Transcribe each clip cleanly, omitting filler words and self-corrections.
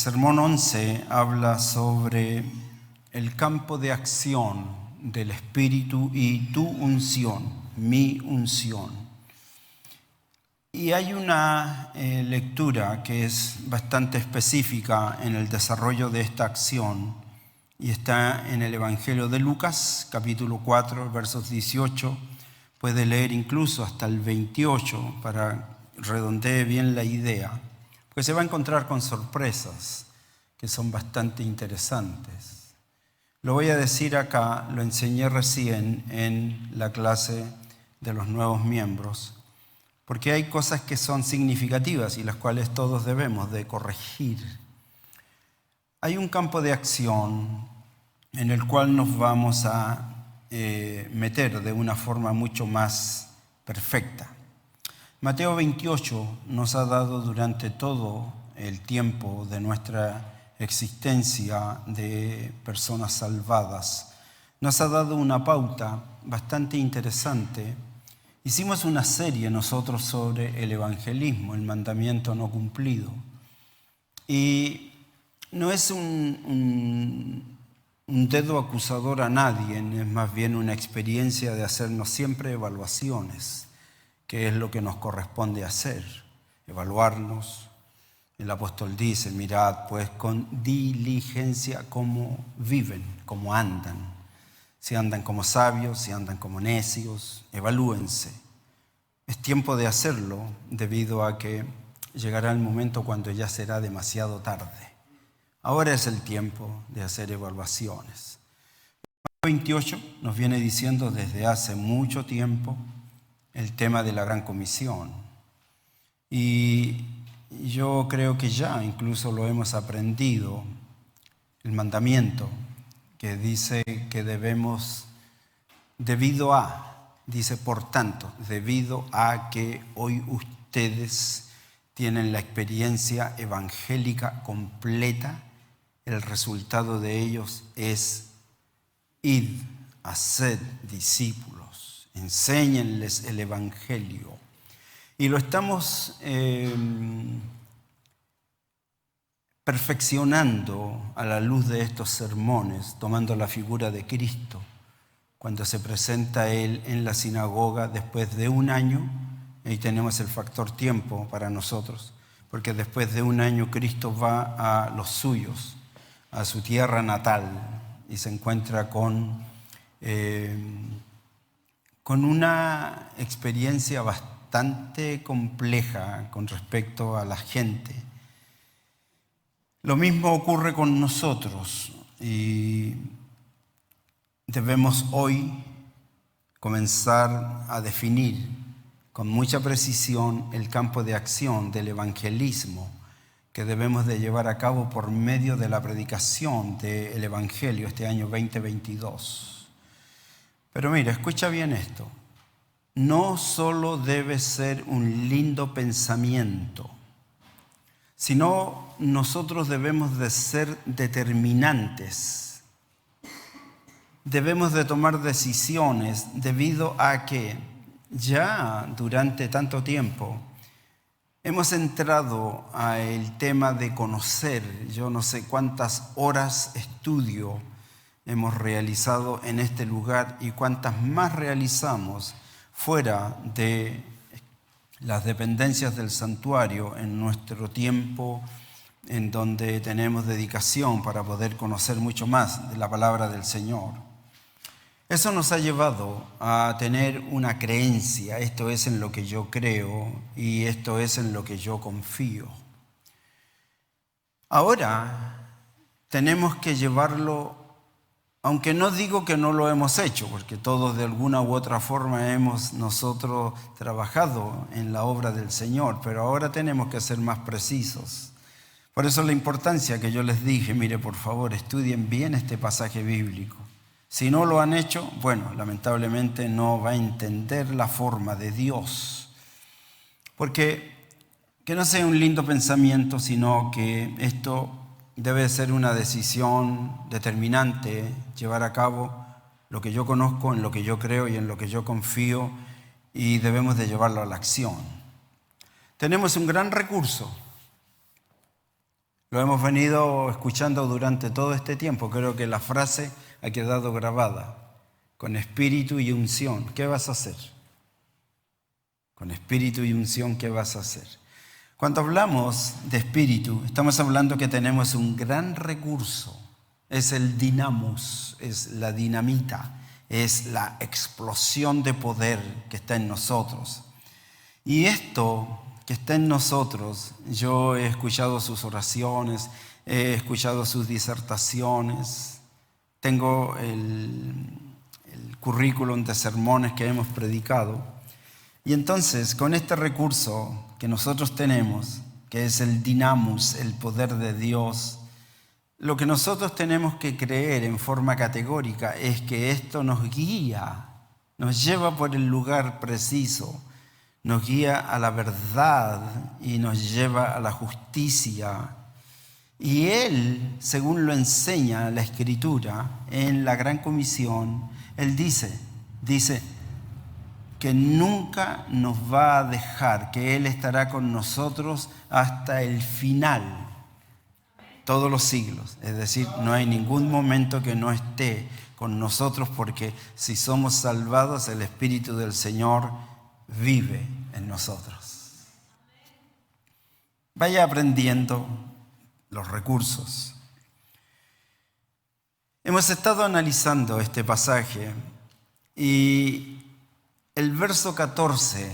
sermón 11 habla sobre el campo de acción del Espíritu y tu unción, mi unción. Y hay una lectura que es bastante específica en el desarrollo de esta acción y está en el Evangelio de Lucas, capítulo 4, versos 18. Puede leer incluso hasta el 28 para redondear bien la idea, porque se va a encontrar con sorpresas que son bastante interesantes. Lo voy a decir acá, lo enseñé recién en la clase de los nuevos miembros, porque hay cosas que son significativas y las cuales todos debemos de corregir. Hay un campo de acción en el cual nos vamos a meter de una forma mucho más perfecta. Mateo 28 nos ha dado durante todo el tiempo de nuestra existencia de personas salvadas, nos ha dado una pauta bastante interesante. Hicimos una serie nosotros sobre el evangelismo, el mandamiento no cumplido. Y no es un dedo acusador a nadie, es más bien una experiencia de hacernos siempre evaluaciones, que es lo que nos corresponde hacer, evaluarnos. El apóstol dice, mirad pues con diligencia cómo viven, cómo andan. Si andan como sabios, si andan como necios, evalúense. Es tiempo de hacerlo debido a que llegará el momento cuando ya será demasiado tarde. Ahora es el tiempo de hacer evaluaciones. 28 nos viene diciendo desde hace mucho tiempo el tema de la Gran Comisión. Y yo creo que ya incluso lo hemos aprendido, el mandamiento que dice que debemos, dice por tanto, debido a que hoy ustedes tienen la experiencia evangélica completa, el resultado de ellos es id, haced discípulos, enséñenles el evangelio. Y lo estamos perfeccionando a la luz de estos sermones, tomando la figura de Cristo, cuando se presenta Él en la sinagoga después de un año. Ahí tenemos el factor tiempo para nosotros, porque después de un año Cristo va a los suyos, a su tierra natal, y se encuentra con una experiencia bastante compleja con respecto a la gente. Lo mismo ocurre con nosotros y debemos hoy comenzar a definir con mucha precisión el campo de acción del evangelismo que debemos de llevar a cabo por medio de la predicación del Evangelio este año 2022. Pero mira, escucha bien esto. No solo debe ser un lindo pensamiento, sino nosotros debemos de ser determinantes. Debemos de tomar decisiones debido a que ya durante tanto tiempo hemos entrado al tema de conocer. Yo no sé cuántas horas estudio hemos realizado en este lugar y cuántas más realizamos fuera de las dependencias del santuario en nuestro tiempo en donde tenemos dedicación para poder conocer mucho más de la palabra del Señor. Eso nos ha llevado a tener una creencia, esto es en lo que yo creo y esto es en lo que yo confío. Ahora tenemos que llevarlo, aunque no digo que no lo hemos hecho, porque todos de alguna u otra forma hemos nosotros trabajado en la obra del Señor, pero ahora tenemos que ser más precisos. Por eso la importancia que yo les dije, mire, por favor, estudien bien este pasaje bíblico. Si no lo han hecho, bueno, lamentablemente no va a entender la forma de Dios. Porque que no sea un lindo pensamiento, sino que esto debe ser una decisión determinante, llevar a cabo lo que yo conozco, en lo que yo creo y en lo que yo confío, y debemos de llevarlo a la acción. Tenemos un gran recurso. Lo hemos venido escuchando durante todo este tiempo. Creo que la frase ha quedado grabada. Con espíritu y unción, ¿qué vas a hacer? Con espíritu y unción, ¿qué vas a hacer? Cuando hablamos de espíritu, estamos hablando que tenemos un gran recurso. Es el dinamos, es la dinamita, es la explosión de poder que está en nosotros. Y esto que está en nosotros, yo he escuchado sus oraciones, he escuchado sus disertaciones, tengo el currículum de sermones que hemos predicado. Y entonces, con este recurso que nosotros tenemos, que es el dinamos, el poder de Dios, lo que nosotros tenemos que creer en forma categórica es que esto nos guía, nos lleva por el lugar preciso, nos guía a la verdad y nos lleva a la justicia. Y Él, según lo enseña la Escritura, en la Gran Comisión, Él dice que nunca nos va a dejar, que Él estará con nosotros hasta el final, todos los siglos. Es decir, no hay ningún momento que no esté con nosotros, porque si somos salvados, el Espíritu del Señor vive en nosotros. Vaya aprendiendo los recursos. Hemos estado analizando este pasaje y el verso 14,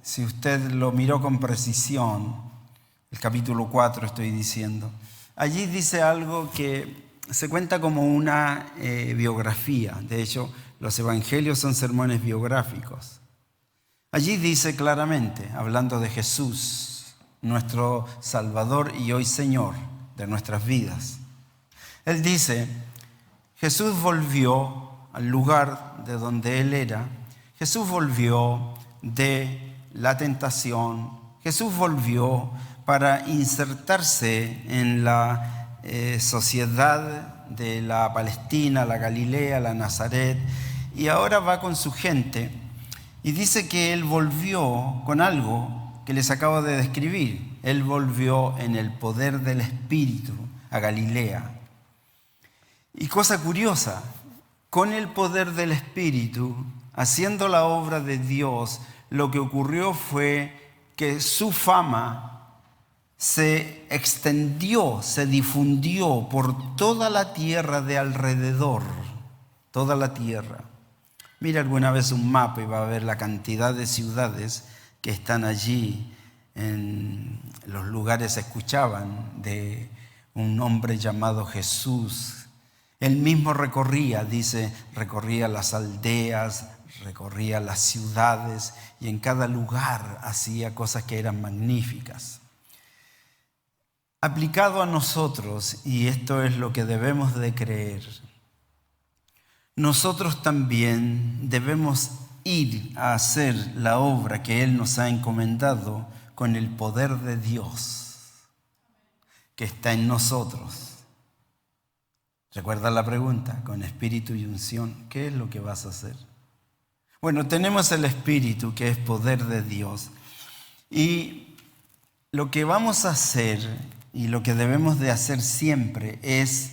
si usted lo miró con precisión, el capítulo 4 estoy diciendo, allí dice algo que se cuenta como una biografía. De hecho, los evangelios son sermones biográficos. Allí dice claramente, hablando de Jesús, nuestro Salvador y hoy Señor de nuestras vidas. Él dice, Jesús volvió al lugar de donde Él era. Jesús volvió de la tentación. Jesús volvió para insertarse en la sociedad de la Palestina, la Galilea, la Nazaret, y ahora va con su gente. Y dice que Él volvió con algo que les acabo de describir. Él volvió en el poder del Espíritu a Galilea. Y cosa curiosa, con el poder del Espíritu, haciendo la obra de Dios, lo que ocurrió fue que su fama se extendió, se difundió por toda la tierra de alrededor, toda la tierra. Mira alguna vez un mapa y va a ver la cantidad de ciudades que están allí. En los lugares se escuchaban de un hombre llamado Jesús. Él mismo recorría las aldeas, recorría las ciudades y en cada lugar hacía cosas que eran magníficas. Aplicado a nosotros, y esto es lo que debemos de creer, nosotros también debemos ir a hacer la obra que Él nos ha encomendado con el poder de Dios que está en nosotros. Recuerda la pregunta, con espíritu y unción, ¿qué es lo que vas a hacer? Bueno, tenemos el Espíritu, que es poder de Dios, y lo que vamos a hacer y lo que debemos de hacer siempre es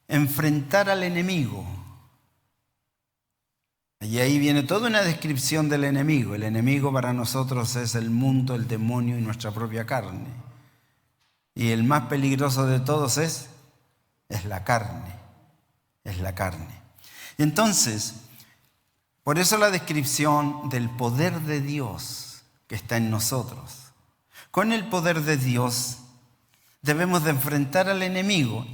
enfrentar al enemigo. Y ahí viene toda una descripción del enemigo. El enemigo para nosotros es el mundo, el demonio y nuestra propia carne. Y el más peligroso de todos es la carne. Es la carne. Y entonces, por eso la descripción del poder de Dios que está en nosotros. Con el poder de Dios debemos de enfrentar al enemigo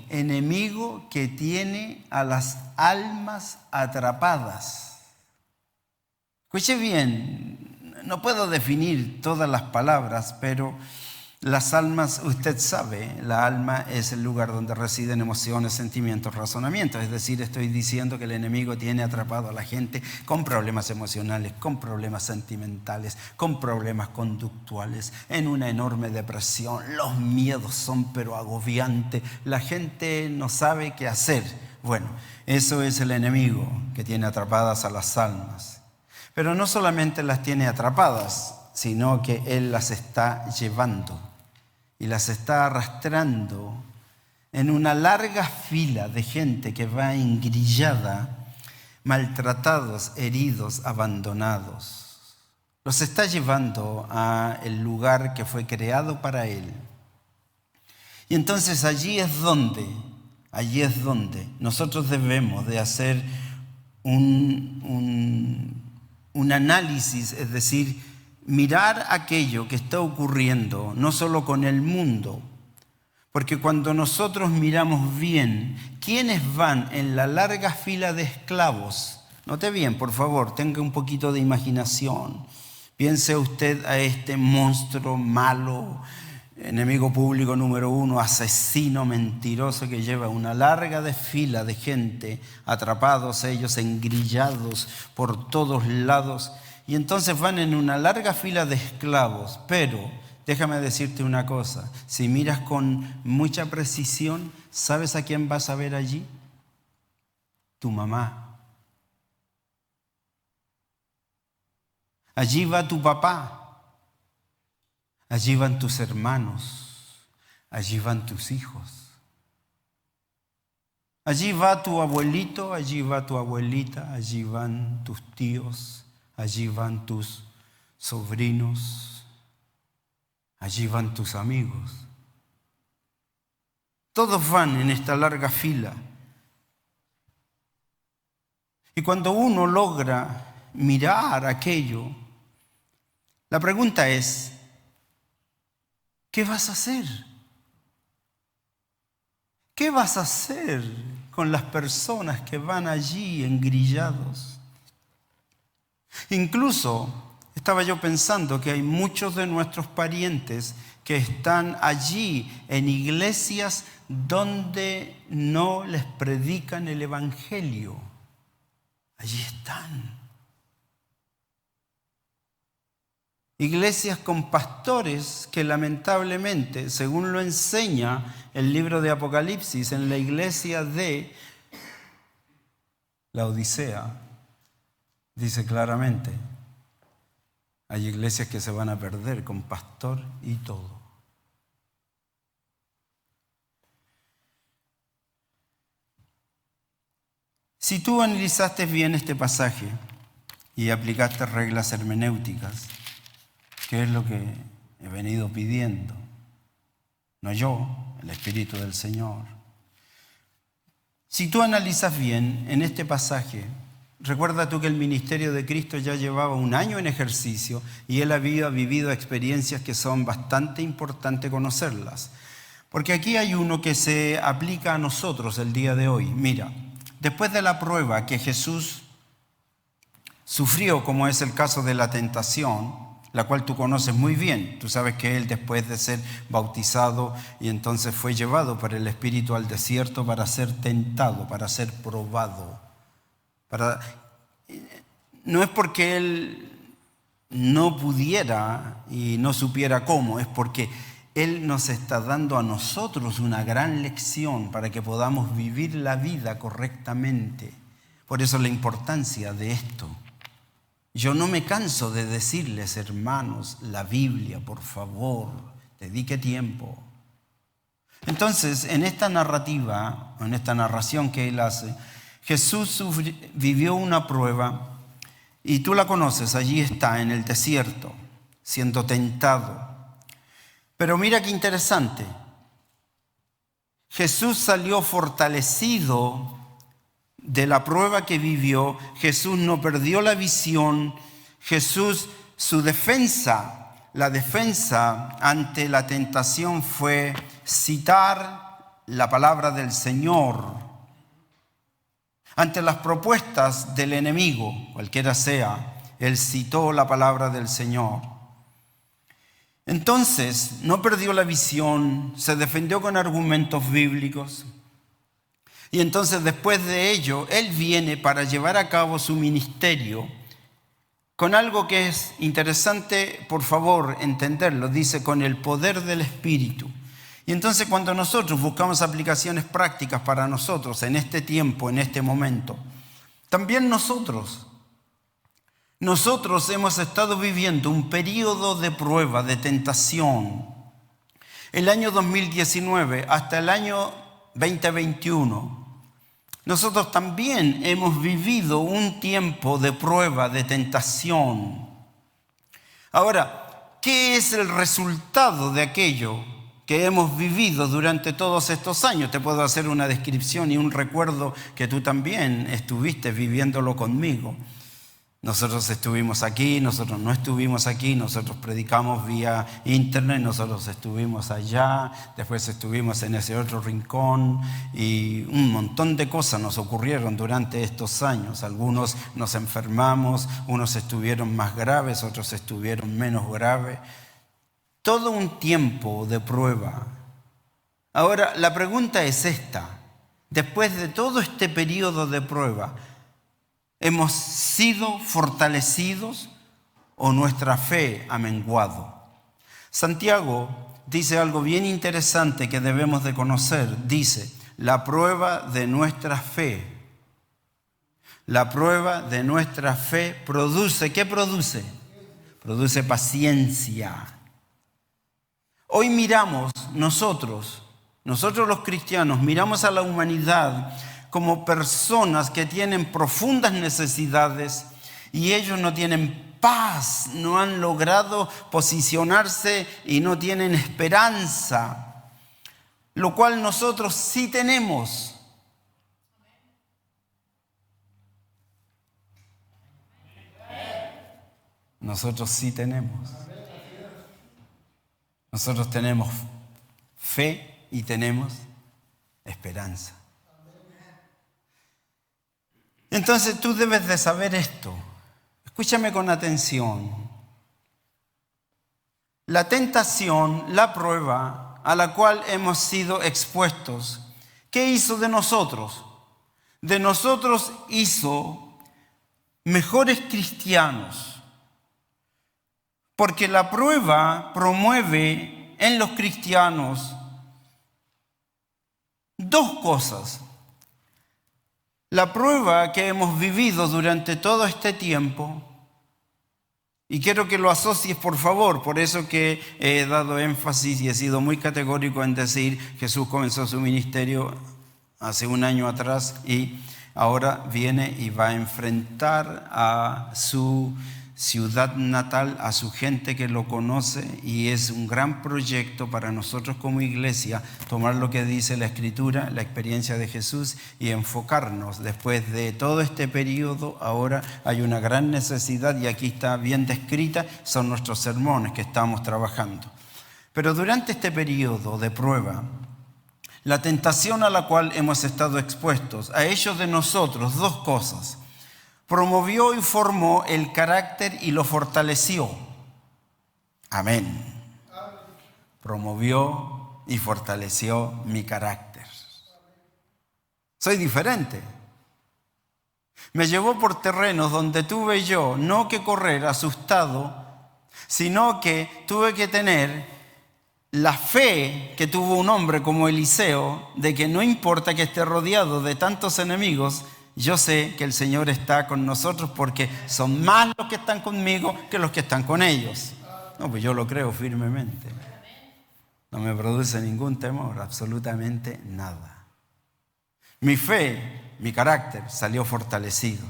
que tiene a las almas atrapadas. Escuche bien, no puedo definir todas las palabras, pero las almas, usted sabe, la alma es el lugar donde residen emociones, sentimientos, razonamientos. Es decir, estoy diciendo que el enemigo tiene atrapado a la gente con problemas emocionales, con problemas sentimentales, con problemas conductuales, en una enorme depresión. Los miedos son pero agobiantes. La gente no sabe qué hacer. Bueno, eso es el enemigo que tiene atrapadas a las almas. Pero no solamente las tiene atrapadas, sino que Él las está llevando. y las está arrastrando en una larga fila de gente que va engrillada, maltratados, heridos, abandonados. Los está llevando a el lugar que fue creado para él. Y entonces allí es donde nosotros debemos de hacer un análisis, es decir, mirar aquello que está ocurriendo, no solo con el mundo, porque cuando nosotros miramos bien, ¿quiénes van en la larga fila de esclavos? Note bien, por favor, tenga un poquito de imaginación. Piense usted a este monstruo malo, enemigo público número 1, asesino, mentiroso, que lleva una larga fila de gente, atrapados ellos, engrillados por todos lados. Y entonces van en una larga fila de esclavos. Pero déjame decirte una cosa, si miras con mucha precisión, ¿sabes a quién vas a ver allí? Tu mamá. Allí va tu papá. Allí van tus hermanos. Allí van tus hijos. Allí va tu abuelito, allí va tu abuelita, allí van tus tíos. Allí van tus sobrinos, allí van tus amigos. Todos van en esta larga fila. Y cuando uno logra mirar aquello, la pregunta es, ¿qué vas a hacer? ¿Qué vas a hacer con las personas que van allí engrillados? Incluso estaba yo pensando que hay muchos de nuestros parientes que están allí en iglesias donde no les predican el evangelio. Allí están. Iglesias con pastores que lamentablemente, según lo enseña el libro de Apocalipsis, en la iglesia de la Odisea, dice claramente, hay iglesias que se van a perder con pastor y todo. Si tú analizaste bien este pasaje y aplicaste reglas hermenéuticas, que es lo que he venido pidiendo, no yo, el Espíritu del Señor. Si tú analizas bien en este pasaje, recuerda tú que el ministerio de Cristo ya llevaba 1 año en ejercicio y él había vivido experiencias que son bastante importantes conocerlas. Porque aquí hay uno que se aplica a nosotros el día de hoy. Mira, después de la prueba que Jesús sufrió, como es el caso de la tentación, la cual tú conoces muy bien. Tú sabes que él, después de ser bautizado y entonces fue llevado por el Espíritu al desierto para ser tentado, para ser probado. No es porque él no pudiera y no supiera cómo, es porque él nos está dando a nosotros una gran lección para que podamos vivir la vida correctamente. Por eso la importancia de esto. Yo no me canso de decirles, hermanos, la Biblia, por favor, dedique tiempo. Entonces, en esta narrativa, en esta narración que él hace, Jesús vivió una prueba y tú la conoces, allí está en el desierto, siendo tentado. Pero mira qué interesante, Jesús salió fortalecido de la prueba que vivió. Jesús no perdió la visión. Jesús, su defensa, la defensa ante la tentación fue citar la palabra del Señor. Ante las propuestas del enemigo, cualquiera sea, él citó la palabra del Señor. Entonces, no perdió la visión, se defendió con argumentos bíblicos. Y entonces, después de ello, él viene para llevar a cabo su ministerio con algo que es interesante, por favor, entenderlo. Dice, con el poder del Espíritu. Y entonces, cuando nosotros buscamos aplicaciones prácticas para nosotros en este tiempo, en este momento, también nosotros hemos estado viviendo un periodo de prueba, de tentación. El año 2019 hasta el año 2021, nosotros también hemos vivido un tiempo de prueba, de tentación. Ahora, ¿qué es el resultado de aquello que hemos vivido durante todos estos años? Te puedo hacer una descripción y un recuerdo que tú también estuviste viviéndolo conmigo. Nosotros estuvimos aquí, nosotros no estuvimos aquí, nosotros predicamos vía internet, nosotros estuvimos allá, después estuvimos en ese otro rincón y un montón de cosas nos ocurrieron durante estos años. Algunos nos enfermamos, unos estuvieron más graves, otros estuvieron menos graves. Todo un tiempo de prueba. Ahora, la pregunta es esta. Después de todo este periodo de prueba, ¿hemos sido fortalecidos o nuestra fe ha menguado? Santiago dice algo bien interesante que debemos de conocer. Dice, la prueba de nuestra fe. La prueba de nuestra fe produce, ¿qué produce? Produce paciencia. Hoy miramos nosotros los cristianos, miramos a la humanidad como personas que tienen profundas necesidades y ellos no tienen paz, no han logrado posicionarse y no tienen esperanza, lo cual nosotros sí tenemos. Nosotros sí tenemos. Nosotros tenemos fe y tenemos esperanza. Entonces tú debes de saber esto. Escúchame con atención. La tentación, la prueba a la cual hemos sido expuestos, ¿qué hizo de nosotros? De nosotros hizo mejores cristianos. Porque la prueba promueve en los cristianos dos cosas. La prueba que hemos vivido durante todo este tiempo, y quiero que lo asocies por favor, por eso que he dado énfasis y he sido muy categórico en decir Jesús comenzó su ministerio hace un año atrás y ahora viene y va a enfrentar a su ciudad natal, a su gente que lo conoce, y es un gran proyecto para nosotros como iglesia tomar lo que dice la Escritura, la experiencia de Jesús y enfocarnos. Después de todo este periodo, ahora hay una gran necesidad y aquí está bien descrita, son nuestros sermones que estamos trabajando. Pero durante este periodo de prueba, la tentación a la cual hemos estado expuestos, a ellos de nosotros, dos cosas. Promovió y formó el carácter y lo fortaleció. Amén. Promovió y fortaleció mi carácter. Soy diferente. Me llevó por terrenos donde tuve yo no que correr asustado, sino que tuve que tener la fe que tuvo un hombre como Eliseo, de que no importa que esté rodeado de tantos enemigos, yo sé que el Señor está con nosotros porque son más los que están conmigo que los que están con ellos. No, pues yo lo creo firmemente. No me produce ningún temor, absolutamente nada. Mi fe, mi carácter salió fortalecido.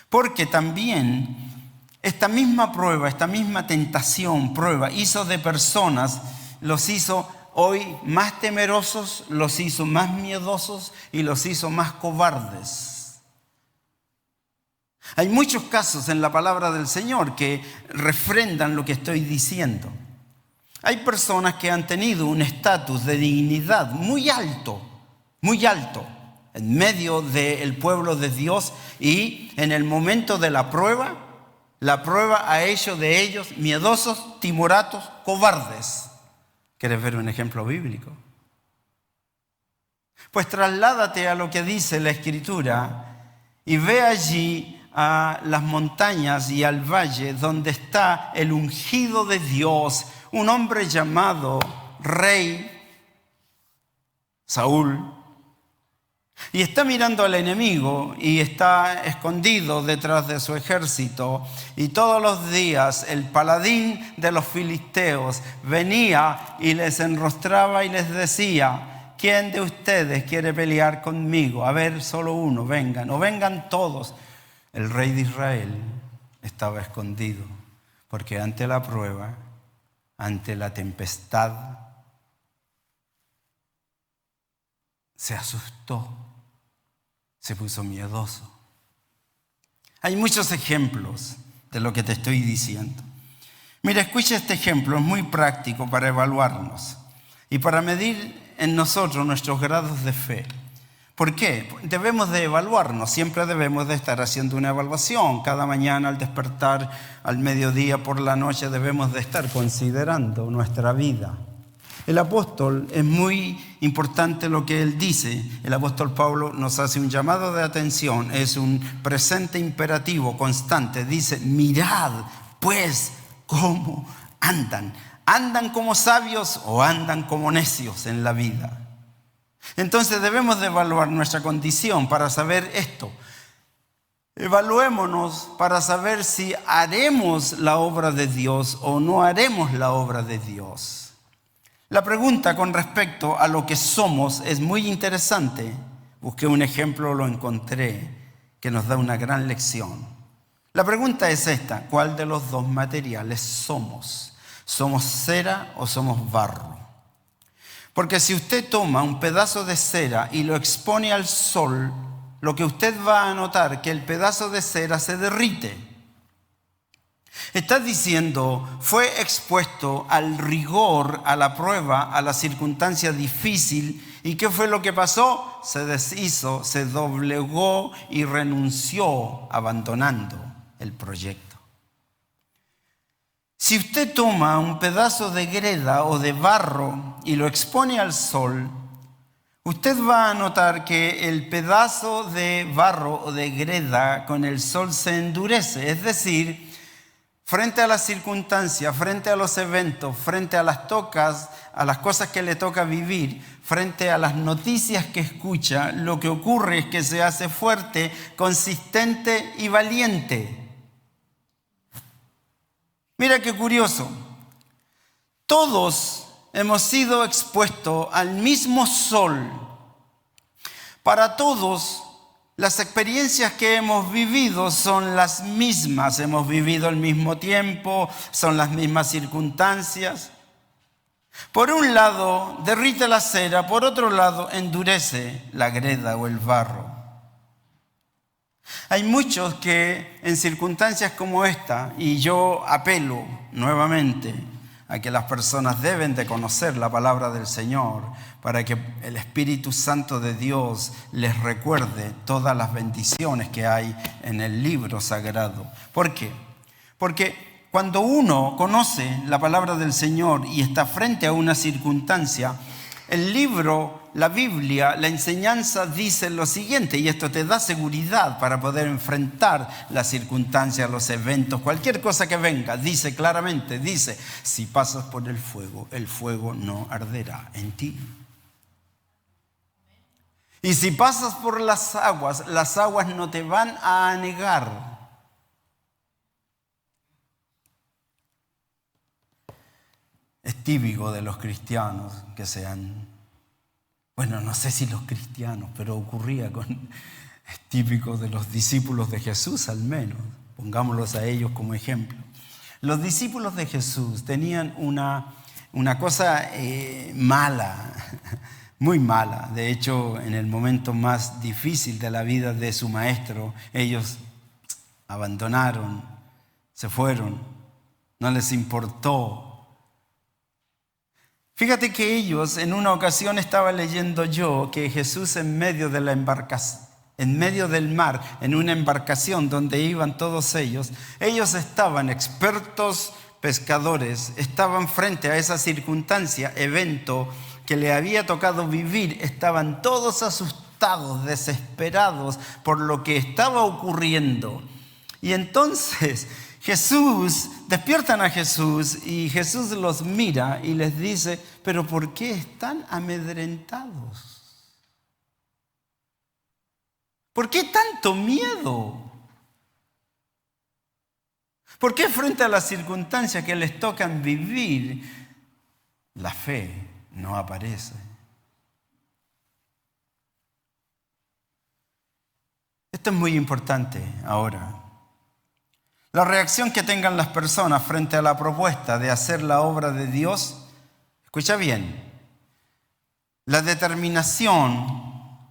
Porque también esta misma prueba, esta misma tentación, prueba, hizo de personas, los hizo hoy más temerosos, los hizo más miedosos y los hizo más cobardes. Hay muchos casos en la palabra del Señor que refrendan lo que estoy diciendo. Hay personas que han tenido un estatus de dignidad muy alto, en medio del pueblo de Dios, y en el momento de la prueba ha hecho de ellos miedosos, timoratos, cobardes. ¿Quieres ver un ejemplo bíblico? Pues trasládate a lo que dice la Escritura y ve allí a las montañas y al valle donde está el ungido de Dios, un hombre llamado Rey Saúl, Y está mirando al enemigo y está escondido detrás de su ejército. Y todos los días el paladín de los filisteos venía y les enrostraba y les decía: ¿quién de ustedes quiere pelear conmigo? A ver, solo uno, vengan, o vengan todos. El rey de Israel estaba escondido porque ante la prueba, ante la tempestad, se asustó. Se puso miedoso. Hay muchos ejemplos de lo que te estoy diciendo. Mira, escucha este ejemplo, es muy práctico para evaluarnos y para medir en nosotros nuestros grados de fe. ¿Por qué? Debemos de evaluarnos, siempre debemos de estar haciendo una evaluación. Cada mañana al despertar, al mediodía, por la noche, debemos de estar considerando nuestra vida. El apóstol, es muy importante lo que él dice. El apóstol Pablo nos hace un llamado de atención, es un presente imperativo constante. Dice: mirad pues cómo andan. ¿Andan como sabios o andan como necios en la vida? Entonces debemos de evaluar nuestra condición para saber esto. Evaluémonos para saber si haremos la obra de Dios o no haremos la obra de Dios. La pregunta con respecto a lo que somos es muy interesante. Busqué un ejemplo, lo encontré, que nos da una gran lección. La pregunta es esta: ¿cuál de los dos materiales somos? ¿Somos cera o somos barro? Porque si usted toma un pedazo de cera y lo expone al sol, lo que usted va a notar es que el pedazo de cera se derrite. Está diciendo, fue expuesto al rigor, a la prueba, a la circunstancia difícil. ¿Y qué fue lo que pasó? Se deshizo, se doblegó y renunció, abandonando el proyecto. Si usted toma un pedazo de greda o de barro y lo expone al sol, usted va a notar que el pedazo de barro o de greda con el sol se endurece, es decir, frente a las circunstancias, frente a los eventos, frente a las cosas que le toca vivir, frente a las noticias que escucha, lo que ocurre es que se hace fuerte, consistente y valiente. Mira qué curioso. Todos hemos sido expuestos al mismo sol. Para todos, las experiencias que hemos vivido son las mismas. Hemos vivido al mismo tiempo, son las mismas circunstancias. Por un lado, derrite la cera, por otro lado, endurece la greda o el barro. Hay muchos que en circunstancias como esta, y yo apelo nuevamente a que las personas deben de conocer la palabra del Señor para que el Espíritu Santo de Dios les recuerde todas las bendiciones que hay en el libro sagrado. ¿Por qué? Porque cuando uno conoce la palabra del Señor y está frente a una circunstancia, el libro, la Biblia, la enseñanza dice lo siguiente, y esto te da seguridad para poder enfrentar las circunstancias, los eventos, cualquier cosa que venga. Dice claramente, dice: si pasas por el fuego no arderá en ti. Y si pasas por las aguas no te van a anegar. Es típico de los cristianos que sean, bueno, no sé si los cristianos, pero es típico de los discípulos de Jesús al menos, pongámoslos a ellos como ejemplo. Los discípulos de Jesús tenían una cosa mala, muy mala. De hecho, en el momento más difícil de la vida de su maestro, ellos abandonaron, se fueron, no les importó. Fíjate que ellos, en una ocasión estaba leyendo yo que Jesús en medio de la embarcación, en medio del mar, en una embarcación donde iban todos ellos estaban expertos pescadores, estaban frente a esa circunstancia, evento que le había tocado vivir, estaban todos asustados, desesperados por lo que estaba ocurriendo. Y entonces despiertan a Jesús y Jesús los mira y les dice: ¿pero por qué están amedrentados? ¿Por qué tanto miedo? ¿Por qué frente a las circunstancias que les tocan vivir, la fe no aparece? Esto es muy importante ahora. La reacción que tengan las personas frente a la propuesta de hacer la obra de Dios, escucha bien, la determinación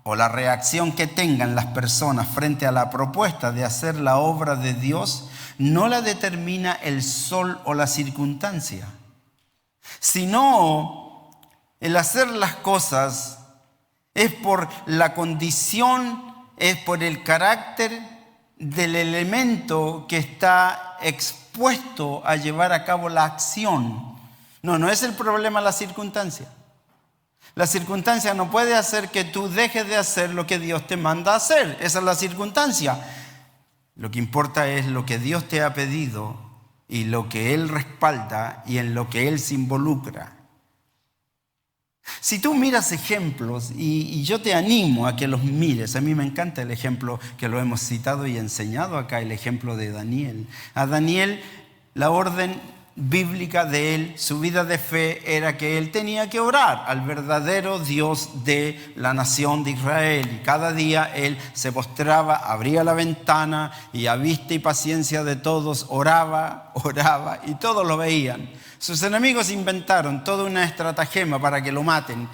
o la reacción que tengan las personas frente a la propuesta de hacer la obra de Dios no la determina el sol o la circunstancia, sino el hacer las cosas es por la condición, es por el carácter del elemento que está expuesto a llevar a cabo la acción. No es el problema la circunstancia. La circunstancia no puede hacer que tú dejes de hacer lo que Dios te manda a hacer. Esa es la circunstancia. Lo que importa es lo que Dios te ha pedido y lo que Él respalda y en lo que Él se involucra. Si tú miras ejemplos, y yo te animo a que los mires, a mí me encanta el ejemplo que lo hemos citado y enseñado acá, el ejemplo de Daniel. A Daniel, la orden bíblica de él, su vida de fe era que él tenía que orar al verdadero Dios de la nación de Israel. Y cada día él se postraba, abría la ventana y a vista y paciencia de todos oraba y todos lo veían. Sus enemigos inventaron toda una estratagema para que lo maten.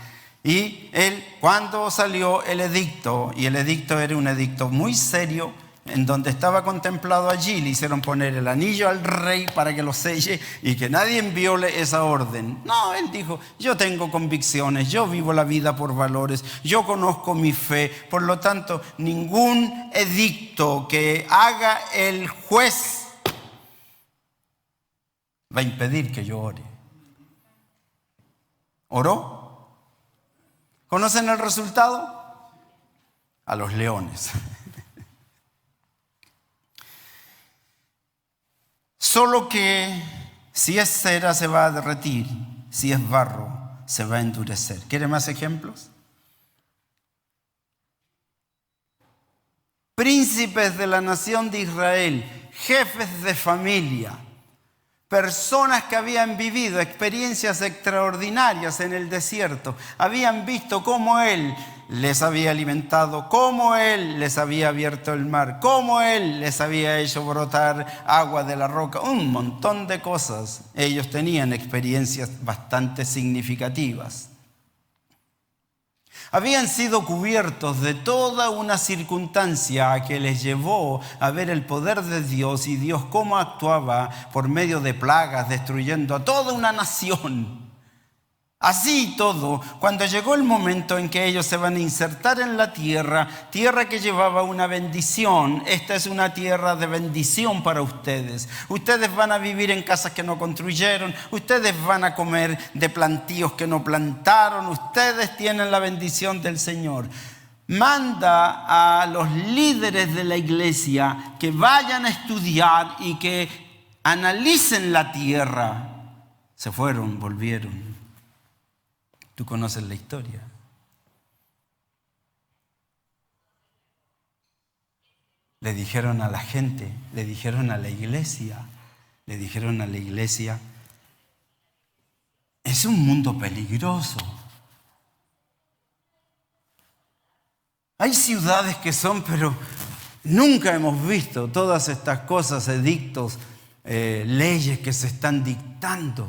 Y él, cuando salió el edicto, y el edicto era un edicto muy serio, en donde estaba contemplado allí, le hicieron poner el anillo al rey para que lo selle y que nadie viole esa orden. No, él dijo, yo tengo convicciones, yo vivo la vida por valores, yo conozco mi fe, por lo tanto, ningún edicto que haga el juez va a impedir que yo ore. ¿Oró? ¿Conocen el resultado? A los leones. Solo que si es cera se va a derretir, si es barro se va a endurecer. ¿Quiere más ejemplos? Príncipes de la nación de Israel, jefes de familia, personas que habían vivido experiencias extraordinarias en el desierto, habían visto cómo Él les había alimentado, cómo Él les había abierto el mar, cómo Él les había hecho brotar agua de la roca, un montón de cosas. Ellos tenían experiencias bastante significativas. Habían sido cubiertos de toda una circunstancia que les llevó a ver el poder de Dios y Dios cómo actuaba por medio de plagas, destruyendo a toda una nación. Así y todo, cuando llegó el momento en que ellos se van a insertar en la tierra que llevaba una bendición, esta es una tierra de bendición para ustedes. Ustedes van a vivir en casas que no construyeron, ustedes van a comer de plantíos que no plantaron, ustedes tienen la bendición del Señor. Manda a los líderes de la iglesia que vayan a estudiar y que analicen la tierra. Se fueron, volvieron. Tú conoces la historia. Le dijeron a la gente, le dijeron a la iglesia, es un mundo peligroso. Hay ciudades que son, pero nunca hemos visto todas estas cosas, edictos, leyes que se están dictando.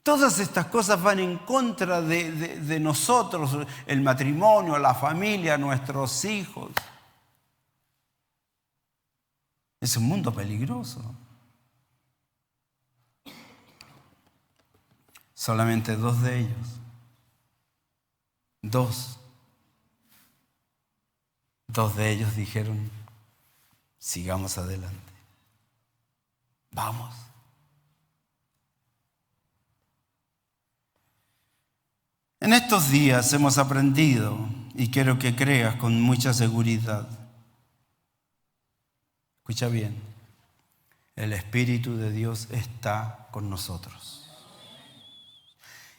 Todas estas cosas van en contra de nosotros, el matrimonio, la familia, nuestros hijos. Es un mundo peligroso. Solamente dos de ellos. Dos de ellos dijeron, sigamos adelante. Vamos. En estos días hemos aprendido, y quiero que creas con mucha seguridad, escucha bien, el Espíritu de Dios está con nosotros.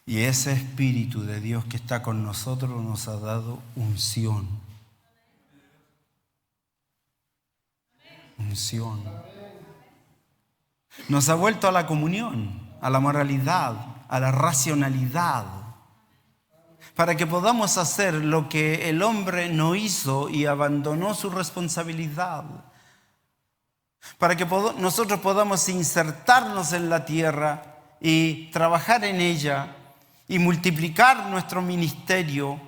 Y ese Espíritu de Dios que está con nosotros nos ha dado unción. unción. Nos ha vuelto a la comunión, a la moralidad, a la racionalidad, para que podamos hacer lo que el hombre no hizo y abandonó su responsabilidad. Para que nosotros podamos insertarnos en la tierra y trabajar en ella y multiplicar nuestro ministerio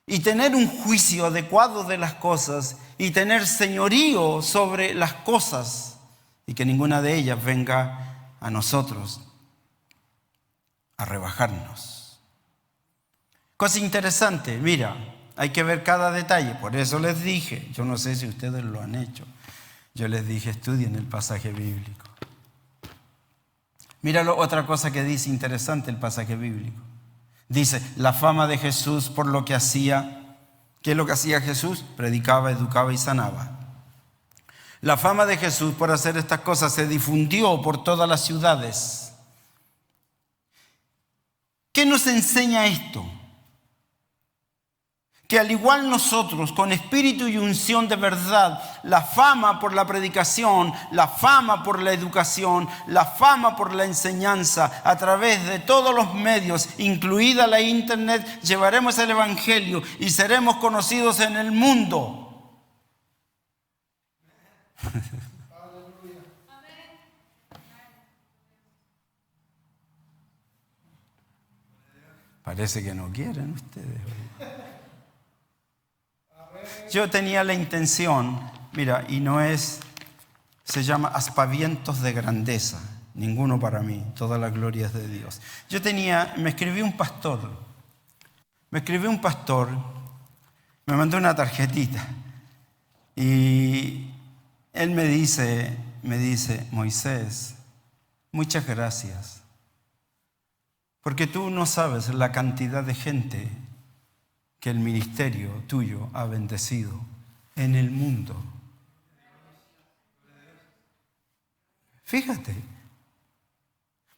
y tener un juicio adecuado de las cosas y tener señorío sobre las cosas y que ninguna de ellas venga a nosotros a rebajarnos. Cosa interesante, mira, hay que ver cada detalle. Por eso les dije, yo no sé si ustedes lo han hecho, yo les dije estudien el pasaje bíblico. Míralo, otra cosa que dice interesante el pasaje bíblico. Dice, la fama de Jesús por lo que hacía. ¿Qué es lo que hacía Jesús? Predicaba, educaba y sanaba. La fama de Jesús por hacer estas cosas se difundió por todas las ciudades. ¿Qué nos enseña esto? Que al igual nosotros, con espíritu y unción de verdad, la fama por la predicación, la fama por la educación, la fama por la enseñanza, a través de todos los medios, incluida la internet, llevaremos el evangelio y seremos conocidos en el mundo. Parece que no quieren ustedes. Yo tenía la intención, mira, y no es, se llama aspavientos de grandeza, ninguno para mí, toda la gloria es de Dios. Me escribió un pastor, me mandó una tarjetita y él me dice, Moisés, muchas gracias, porque tú no sabes la cantidad de gente que el ministerio tuyo ha bendecido en el mundo. Fíjate.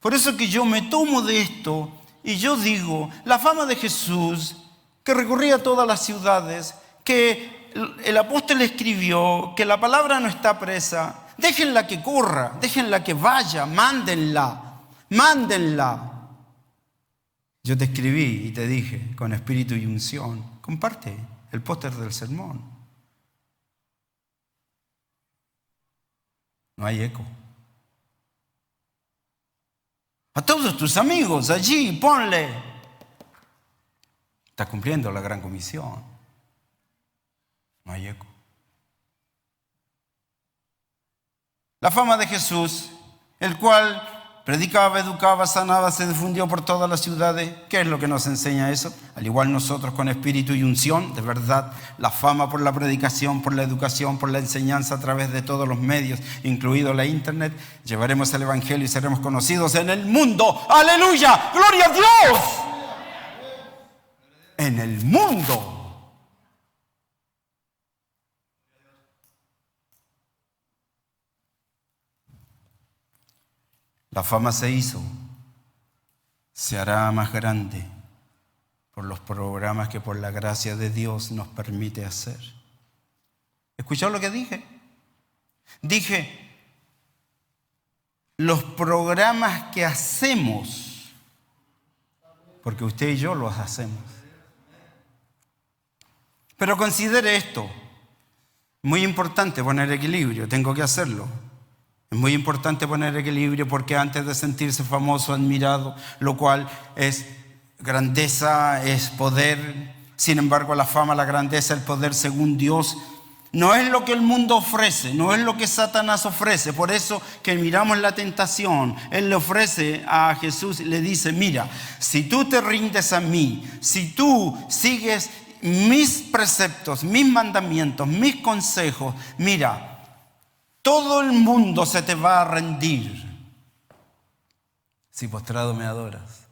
Por eso que yo me tomo de esto y yo digo, la fama de Jesús, que recorría todas las ciudades, que el apóstol escribió, que la palabra no está presa, déjenla que corra, déjenla que vaya, mándenla. Yo te escribí y te dije, con espíritu y unción, comparte el póster del sermón. No hay eco. A todos tus amigos allí, ponle. Estás cumpliendo la gran comisión. No hay eco. La fama de Jesús, el cual predicaba, educaba, sanaba, se difundió por todas las ciudades. ¿Qué es lo que nos enseña eso? Al igual nosotros con espíritu y unción, de verdad, la fama por la predicación, por la educación, por la enseñanza a través de todos los medios, incluido la internet, llevaremos el evangelio y seremos conocidos en el mundo. ¡Aleluya! ¡Gloria a Dios! En el mundo. La fama se hizo, se hará más grande por los programas que por la gracia de Dios nos permite hacer. ¿Escuchó lo que dije? Dije, los programas que hacemos, porque usted y yo los hacemos. Pero considere esto, muy importante poner equilibrio, tengo que hacerlo. Es muy importante poner equilibrio porque antes de sentirse famoso, admirado, lo cual es grandeza, es poder, sin embargo la fama, la grandeza, el poder según Dios, no es lo que el mundo ofrece, no es lo que Satanás ofrece. Por eso que miramos la tentación, él le ofrece a Jesús y le dice, mira, si tú te rindes a mí, si tú sigues mis preceptos, mis mandamientos, mis consejos, mira, todo el mundo se te va a rendir si postrado me adoras.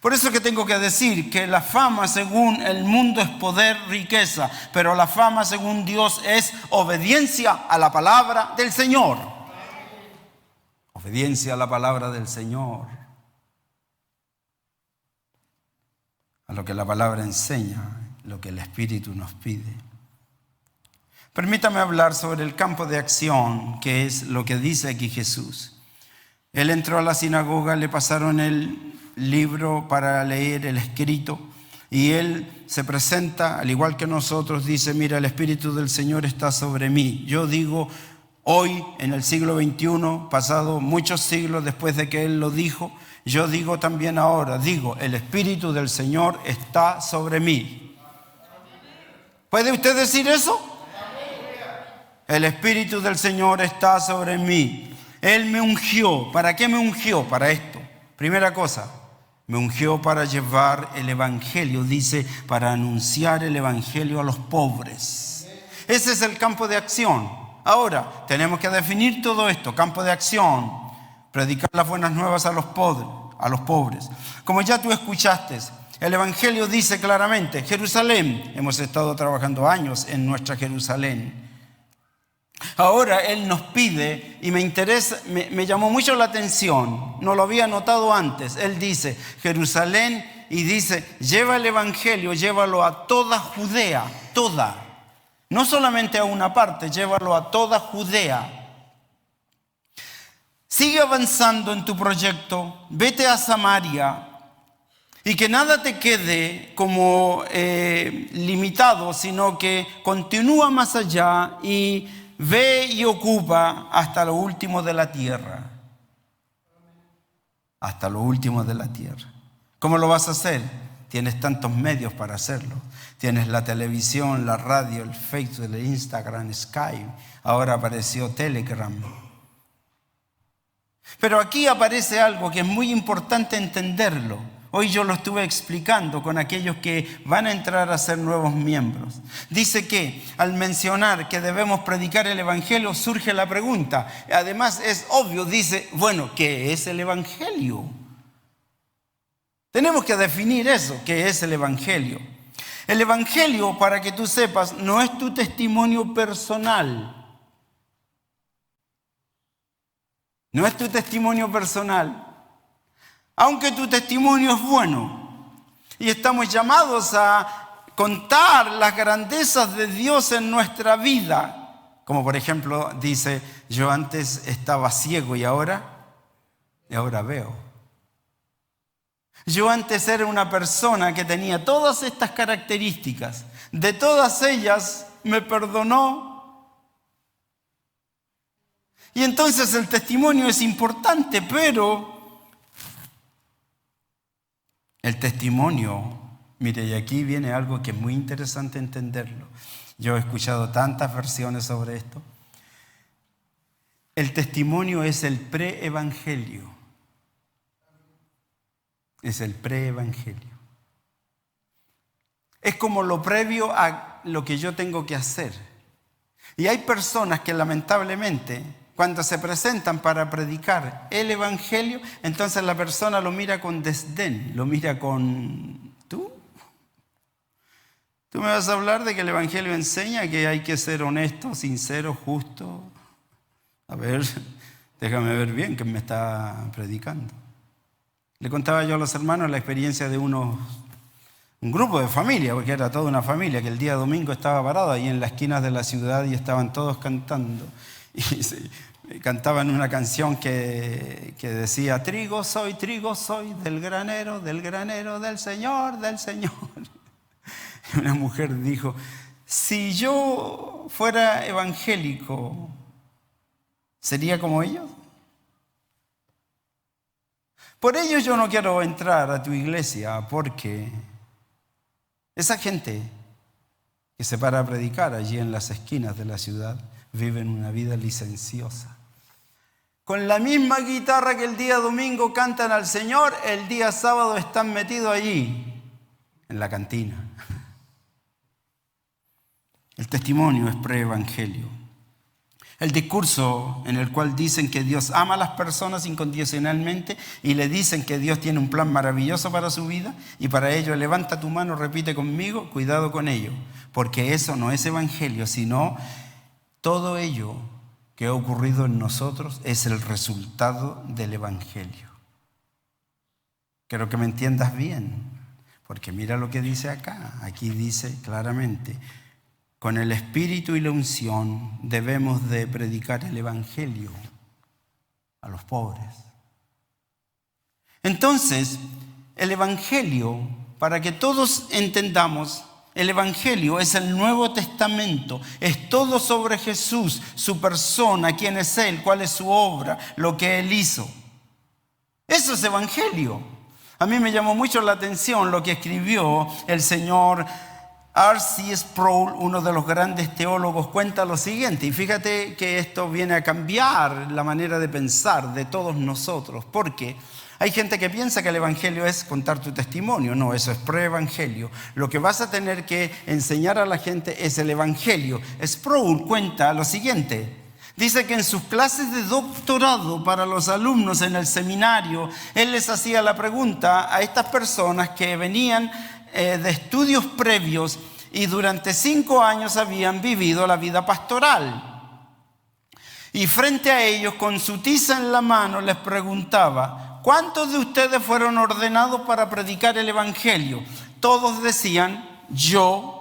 Por eso que tengo que decir que la fama según el mundo es poder, riqueza, pero la fama según Dios es obediencia a la palabra del Señor. Obediencia a la palabra del Señor. A lo que la palabra enseña. lo que el Espíritu nos pide. Permítame hablar sobre el campo de acción, que es lo que dice aquí Jesús. Él entró a la sinagoga, le pasaron el libro para leer, el escrito, y él se presenta, al igual que nosotros, dice: mira, el Espíritu del Señor está sobre mí. Yo digo hoy, en el siglo XXI, pasado muchos siglos después de que él lo dijo, yo digo también ahora, digo, el Espíritu del Señor está sobre mí. ¿Puede usted decir eso? El Espíritu del Señor está sobre mí. Él me ungió. ¿Para qué me ungió? Para esto. Primera cosa, me ungió para llevar el Evangelio, dice, para anunciar el Evangelio a los pobres. Ese es el campo de acción. Ahora, tenemos que definir todo esto. Campo de acción, predicar las buenas nuevas a los pobres. Como ya tú escuchaste, el Evangelio dice claramente, Jerusalén, hemos estado trabajando años en nuestra Jerusalén. Ahora Él nos pide, y me llamó mucho la atención, no lo había notado antes. Él dice, Jerusalén, y dice, lleva el Evangelio, llévalo a toda Judea, toda. No solamente a una parte, llévalo a toda Judea. Sigue avanzando en tu proyecto, vete a Samaria, y que nada te quede como limitado, sino que continúa más allá y ve y ocupa hasta lo último de la tierra. Hasta lo último de la tierra. ¿Cómo lo vas a hacer? Tienes tantos medios para hacerlo. Tienes la televisión, la radio, el Facebook, el Instagram, Skype. Ahora apareció Telegram. Pero aquí aparece algo que es muy importante entenderlo. Hoy yo lo estuve explicando con aquellos que van a entrar a ser nuevos miembros. Dice que al mencionar que debemos predicar el Evangelio surge la pregunta. Además es obvio, dice, bueno, ¿qué es el Evangelio? Tenemos que definir eso, ¿qué es el Evangelio? El Evangelio, para que tú sepas, no es tu testimonio personal. No es tu testimonio personal. Aunque tu testimonio es bueno y estamos llamados a contar las grandezas de Dios en nuestra vida, como por ejemplo dice, yo antes estaba ciego y ahora veo. Yo antes era una persona que tenía todas estas características, de todas ellas me perdonó. Y entonces el testimonio es importante, pero el testimonio, mire, y aquí viene algo que es muy interesante entenderlo. Yo he escuchado tantas versiones sobre esto. El testimonio es el pre-evangelio. Es el pre-evangelio. Es como lo previo a lo que yo tengo que hacer. Y hay personas que lamentablemente, cuando se presentan para predicar el Evangelio, entonces la persona lo mira con desdén, lo mira con... ¿Tú me vas a hablar de que el Evangelio enseña que hay que ser honesto, sincero, justo? A ver, déjame ver bien que me está predicando. Le contaba yo a los hermanos la experiencia de un grupo de familia, porque era toda una familia, que el día domingo estaba parado ahí en las esquinas de la ciudad y estaban todos cantando. Y cantaban una canción que decía, trigo soy del granero del Señor, del Señor. Y una mujer dijo, si yo fuera evangélico, ¿sería como ellos? Por ello yo no quiero entrar a tu iglesia, porque esa gente que se para a predicar allí en las esquinas de la ciudad viven una vida licenciosa. Con la misma guitarra que el día domingo cantan al Señor, el día sábado están metidos allí, en la cantina. El testimonio es pre-evangelio. El discurso en el cual dicen que Dios ama a las personas incondicionalmente y le dicen que Dios tiene un plan maravilloso para su vida, y para ello levanta tu mano, repite conmigo, cuidado con ello, porque eso no es evangelio, sino todo ello que ha ocurrido en nosotros es el resultado del evangelio. Quiero que me entiendas bien, Porque mira lo que dice acá. Aquí dice claramente, con el espíritu y la unción debemos de predicar el evangelio a los pobres. Entonces, el evangelio, para que todos entendamos, el evangelio es el Nuevo Testamento, es todo sobre Jesús, su persona, quién es Él, cuál es su obra, lo que Él hizo. Eso es evangelio. A mí me llamó mucho la atención lo que escribió el señor R.C. Sproul, uno de los grandes teólogos, cuenta lo siguiente, y fíjate que esto viene a cambiar la manera de pensar de todos nosotros, porque hay gente que piensa que el evangelio es contar tu testimonio. No, eso es pre-evangelio. Lo que vas a tener que enseñar a la gente es el evangelio. Sproul cuenta lo siguiente. Dice que en sus clases de doctorado para los alumnos en el seminario, él les hacía la pregunta a estas personas que venían de estudios previos y durante 5 años habían vivido la vida pastoral. Y frente a ellos, con su tiza en la mano, les preguntaba: ¿cuántos de ustedes fueron ordenados para predicar el evangelio? Todos decían: yo.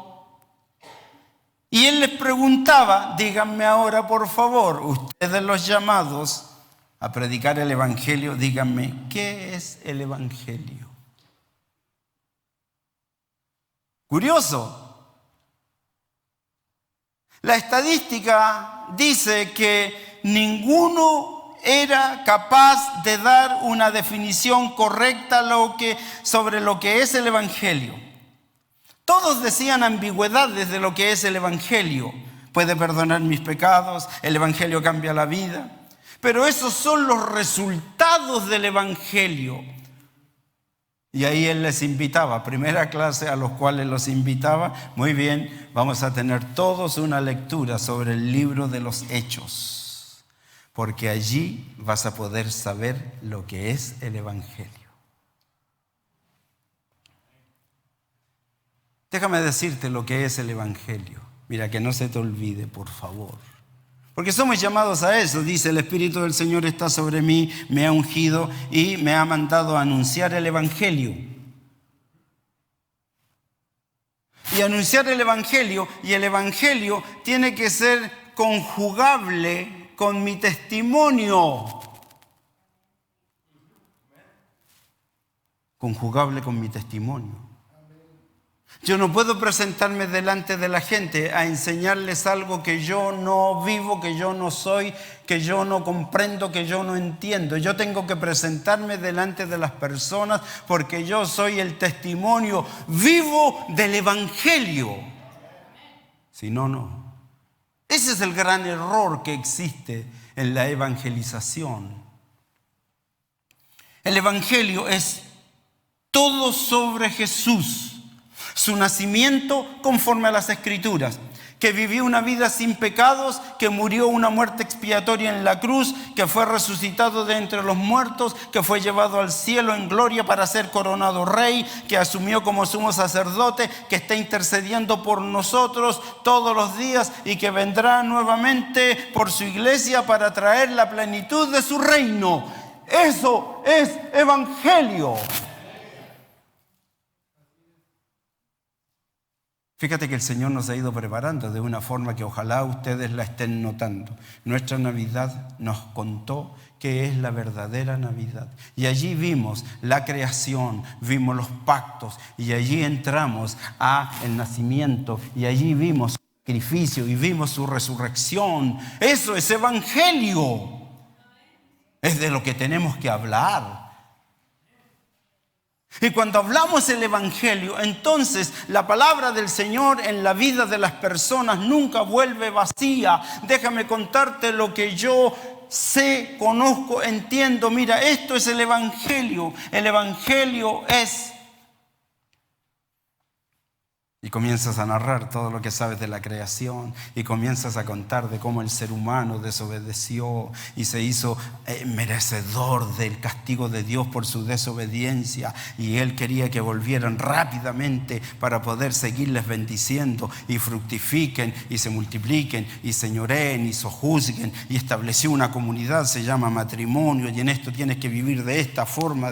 Y él les preguntaba: díganme ahora, por favor, ustedes los llamados a predicar el evangelio, díganme, ¿qué es el evangelio? Curioso. La estadística dice que ninguno era capaz de dar una definición correcta sobre lo que es el evangelio. Todos decían ambigüedades de lo que es el evangelio. Puede perdonar mis pecados, el evangelio cambia la vida. Pero esos son los resultados del evangelio. Y ahí él les invitaba, primera clase a los cuales los invitaba. Muy bien, vamos a tener todos una lectura sobre el libro de los Hechos, porque allí vas a poder saber lo que es el evangelio. Déjame decirte lo que es el evangelio. Mira, que no se te olvide, por favor. Porque somos llamados a eso. Dice: el Espíritu del Señor está sobre mí, me ha ungido y me ha mandado a anunciar el evangelio. Y anunciar el evangelio, y el evangelio tiene que ser conjugable con mi testimonio. Conjugable con mi testimonio. Yo no puedo presentarme delante de la gente a enseñarles algo que yo no vivo, que yo no soy, que yo no comprendo, que yo no entiendo. Yo tengo que presentarme delante de las personas porque yo soy el testimonio vivo del evangelio. Si no, no. Ese es el gran error que existe en la evangelización. El evangelio es todo sobre Jesús. Su nacimiento conforme a las Escrituras, que vivió una vida sin pecados, que murió una muerte expiatoria en la cruz, que fue resucitado de entre los muertos, que fue llevado al cielo en gloria para ser coronado rey, que asumió como sumo sacerdote, que está intercediendo por nosotros todos los días y que vendrá nuevamente por su iglesia para traer la plenitud de su reino. Eso es evangelio. Fíjate que el Señor nos ha ido preparando de una forma que ojalá ustedes la estén notando. Nuestra Navidad nos contó qué es la verdadera Navidad. Y allí vimos la creación, vimos los pactos, y allí entramos a el nacimiento, y allí vimos su sacrificio, y vimos su resurrección. Eso es evangelio. Es de lo que tenemos que hablar. Y cuando hablamos el evangelio, entonces la palabra del Señor en la vida de las personas nunca vuelve vacía. Déjame contarte lo que yo sé, conozco, entiendo. Mira, esto es el evangelio. El evangelio es... Y comienzas a narrar todo lo que sabes de la creación y comienzas a contar de cómo el ser humano desobedeció y se hizo merecedor del castigo de Dios por su desobediencia, y Él quería que volvieran rápidamente para poder seguirles bendiciendo y fructifiquen y se multipliquen y señoreen y sojuzguen, y estableció una comunidad, se llama matrimonio, y en esto tienes que vivir de esta forma,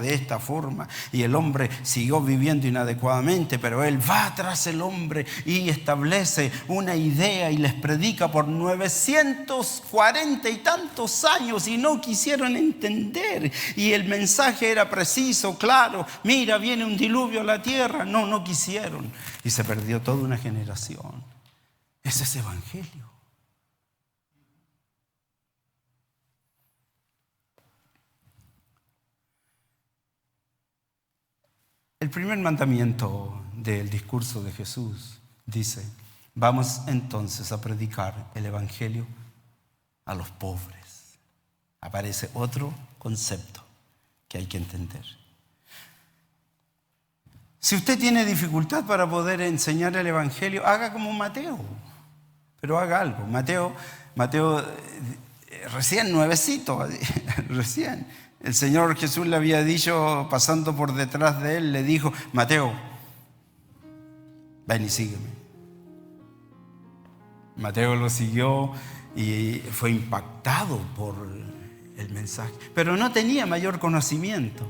y el hombre siguió viviendo inadecuadamente, pero Él va tras el hombre y establece una idea y les predica por 940 y tantos años, y no quisieron entender, y el mensaje era preciso, claro: mira, viene un diluvio a la tierra. No quisieron, y se perdió toda una generación. Ese es evangelio. El primer mandamiento del discurso de Jesús dice: vamos entonces a predicar el evangelio a los pobres. Aparece otro concepto que hay que entender. Si usted tiene dificultad para poder enseñar el evangelio, haga como Mateo, pero haga algo. Mateo recién nuevecito, recién. El Señor Jesús le había dicho, pasando por detrás de él, le dijo: Mateo, ven y sígueme. Mateo lo siguió y fue impactado por el mensaje, pero no tenía mayor conocimiento.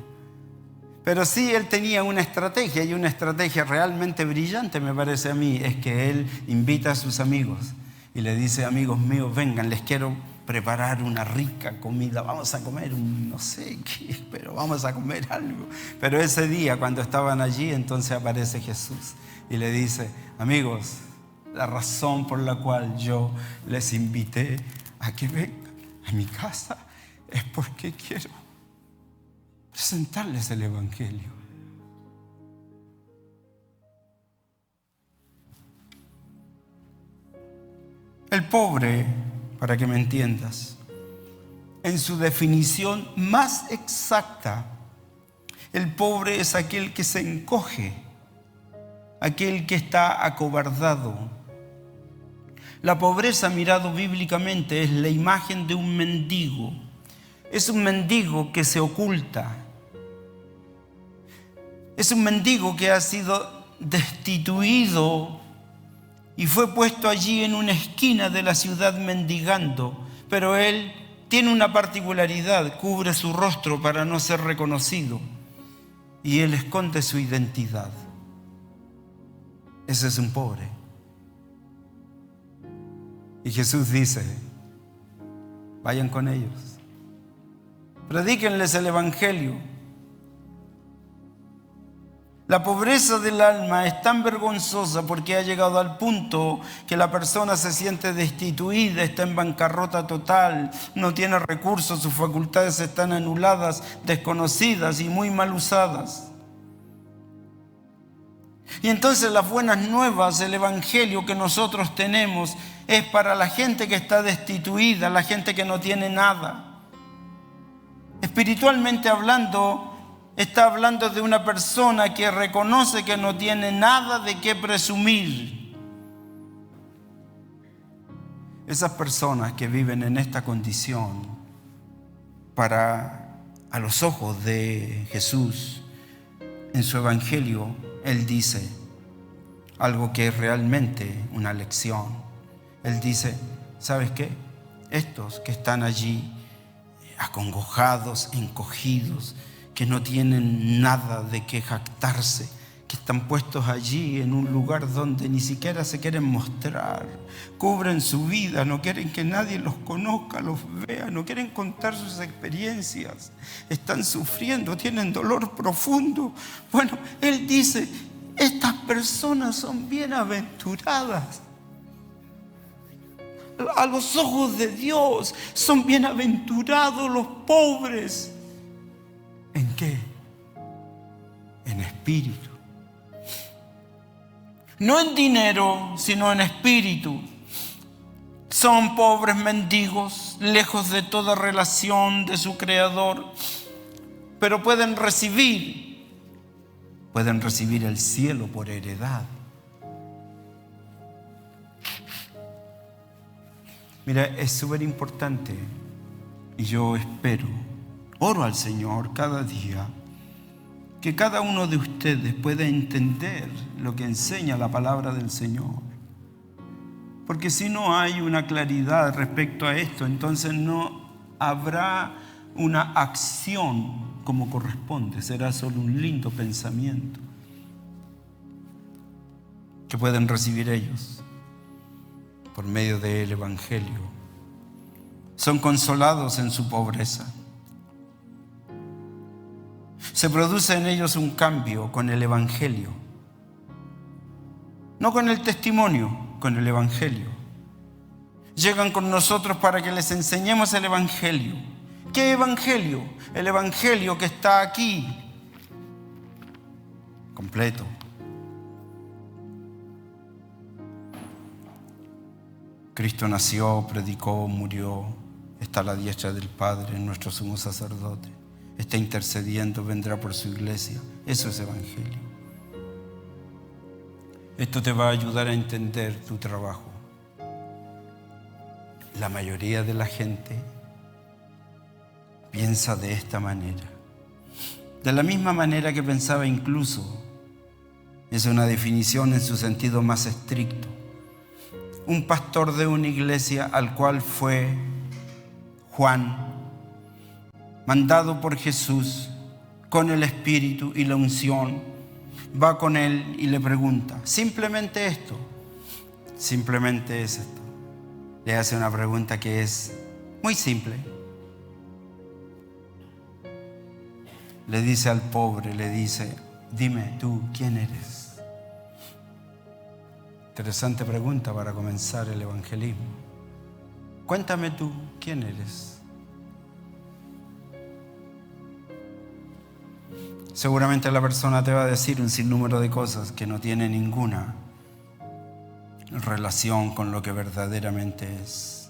Pero sí él tenía una estrategia, y una estrategia realmente brillante, me parece a mí, es que él invita a sus amigos y le dice: amigos míos, vengan, les quiero preparar una rica comida, vamos a comer no sé qué, pero vamos a comer algo. Pero ese día, cuando estaban allí, entonces aparece Jesús y le dice: amigos, la razón por la cual yo les invité a que vengan a mi casa es porque quiero presentarles el evangelio. El pobre, para que me entiendas, en su definición más exacta, el pobre es aquel que se encoge, aquel que está acobardado. La pobreza, mirado bíblicamente, es la imagen de un mendigo. Es un mendigo que se oculta. Es un mendigo que ha sido destituido y fue puesto allí en una esquina de la ciudad mendigando. Pero él tiene una particularidad: cubre su rostro para no ser reconocido, y él esconde su identidad. Ese es un pobre. Y Jesús dice: vayan con ellos, predíquenles el evangelio. La pobreza del alma es tan vergonzosa porque ha llegado al punto que la persona se siente destituida, está en bancarrota total, no tiene recursos, sus facultades están anuladas, desconocidas y muy mal usadas. Y entonces las buenas nuevas, el evangelio que nosotros tenemos, es para la gente que está destituida, la gente que no tiene nada. Espiritualmente hablando, está hablando de una persona que reconoce que no tiene nada de qué presumir. Esas personas que viven en esta condición, a los ojos de Jesús, en su evangelio, Él dice algo que es realmente una lección. Él dice: ¿sabes qué? Estos que están allí acongojados, encogidos, que no tienen nada de qué jactarse, que están puestos allí en un lugar donde ni siquiera se quieren mostrar, cubren su vida, no quieren que nadie los conozca, los vea, no quieren contar sus experiencias, están sufriendo, tienen dolor profundo. Bueno, Él dice: estas personas son bienaventuradas. A los ojos de Dios son bienaventurados los pobres. ¿En qué? En espíritu. No en dinero, sino en espíritu. Son pobres mendigos, lejos de toda relación de su Creador, pero pueden recibir el cielo por heredad. Mira, es súper importante y yo espero, oro al Señor cada día, que cada uno de ustedes pueda entender lo que enseña la palabra del Señor. Porque si no hay una claridad respecto a esto, entonces no habrá una acción como corresponde, será solo un lindo pensamiento que pueden recibir ellos por medio del Evangelio. Son consolados en su pobreza. Se produce en ellos un cambio con el Evangelio. No con el testimonio, con el Evangelio. Llegan con nosotros para que les enseñemos el Evangelio. ¿Qué Evangelio? El Evangelio que está aquí, completo. Cristo nació, predicó, murió, está a la diestra del Padre, nuestro sumo sacerdote. Está intercediendo, vendrá por su iglesia. Eso es Evangelio. Esto te va a ayudar a entender tu trabajo. La mayoría de la gente piensa de esta manera. De la misma manera que pensaba incluso, es una definición en su sentido más estricto, un pastor de una iglesia al cual fue Juan, mandado por Jesús con el Espíritu y la unción, va con él y le pregunta, simplemente esto, simplemente es esto. Le hace una pregunta que es muy simple. Le dice al pobre, le dice, dime tú, ¿quién eres? Interesante pregunta para comenzar el evangelismo. Cuéntame tú, ¿quién eres? Seguramente la persona te va a decir un sinnúmero de cosas que no tienen ninguna relación con lo que verdaderamente es.